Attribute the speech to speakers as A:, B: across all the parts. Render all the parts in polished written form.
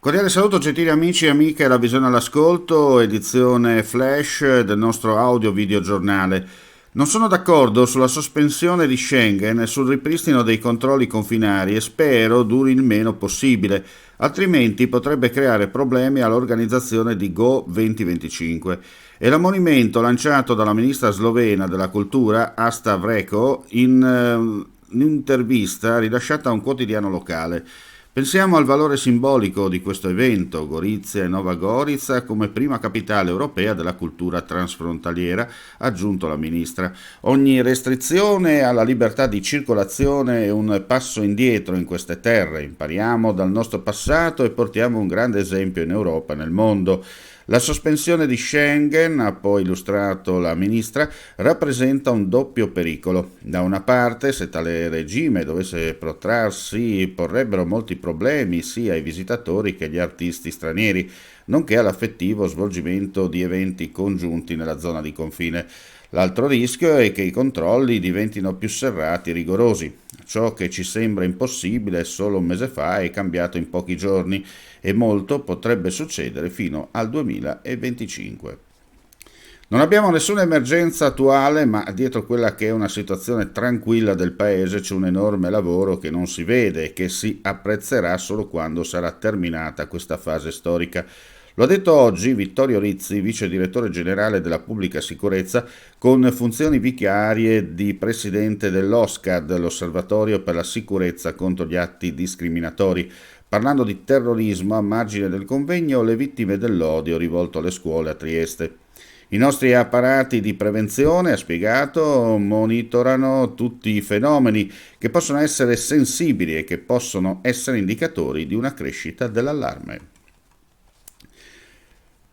A: Cordiale saluto gentili amici e amiche, la visione all'ascolto, edizione flash del nostro audio-video giornale. Non sono d'accordo sulla sospensione di Schengen e sul ripristino dei controlli confinari e spero duri il meno possibile, altrimenti potrebbe creare problemi all'organizzazione di Go 2025. È l'ammonimento lanciato dalla ministra slovena della cultura Asta Vrečko in un'intervista rilasciata a un quotidiano locale. Pensiamo al valore simbolico di questo evento, Gorizia e Nova Gorica come prima capitale europea della cultura transfrontaliera, ha aggiunto la ministra. Ogni restrizione alla libertà di circolazione è un passo indietro in queste terre. Impariamo dal nostro passato e portiamo un grande esempio in Europa e nel mondo. La sospensione di Schengen, ha poi illustrato la ministra, rappresenta un doppio pericolo. Da una parte, se tale regime dovesse protrarsi, porrebbero molti problemi sia ai visitatori che agli artisti stranieri, nonché all'effettivo svolgimento di eventi congiunti nella zona di confine. L'altro rischio è che i controlli diventino più serrati e rigorosi. Ciò che ci sembra impossibile solo un mese fa è cambiato in pochi giorni e molto potrebbe succedere fino al 2025. Non abbiamo nessuna emergenza attuale, ma dietro quella che è una situazione tranquilla del paese c'è un enorme lavoro che non si vede e che si apprezzerà solo quando sarà terminata questa fase storica. Lo ha detto oggi Vittorio Rizzi, vice direttore generale della pubblica sicurezza, con funzioni vicarie di presidente dell'OSCAD, l'Osservatorio per la sicurezza contro gli atti discriminatori, parlando di terrorismo a margine del convegno Le vittime dell'odio rivolto alle scuole a Trieste. I nostri apparati di prevenzione, ha spiegato, monitorano tutti i fenomeni che possono essere sensibili e che possono essere indicatori di una crescita dell'allarme.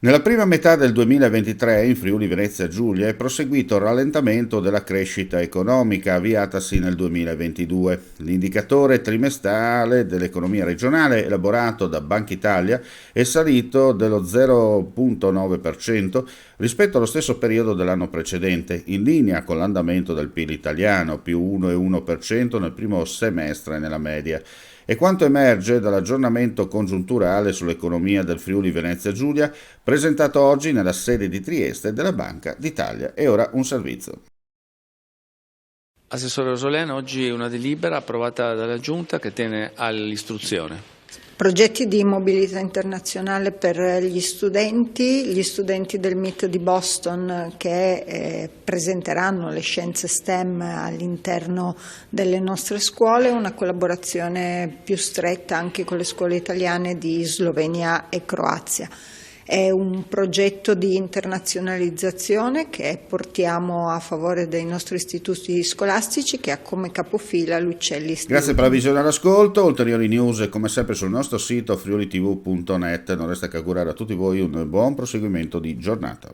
A: Nella prima metà del 2023 in Friuli Venezia Giulia è proseguito il rallentamento della crescita economica avviatasi nel 2022. L'indicatore trimestrale dell'economia regionale elaborato da Banca Italia è salito dello 0,9% rispetto allo stesso periodo dell'anno precedente, in linea con l'andamento del PIL italiano, più 1,1% nel primo semestre nella media. E quanto emerge dall'aggiornamento congiunturale sull'economia del Friuli Venezia Giulia presentato oggi nella sede di Trieste della Banca d'Italia. E ora un servizio.
B: Assessore Rosolena, oggi una delibera approvata dalla Giunta che tiene all'istruzione.
C: Progetti di mobilità internazionale per gli studenti del MIT di Boston che presenteranno le scienze STEM all'interno delle nostre scuole, una collaborazione più stretta anche con le scuole italiane di Slovenia e Croazia. È un progetto di internazionalizzazione che portiamo a favore dei nostri istituti scolastici che ha come capofila l'Uccelli Istituto.
A: Grazie per la visione all'ascolto, ulteriori news come sempre sul nostro sito friulitv.net. Non resta che augurare a tutti voi un buon proseguimento di giornata.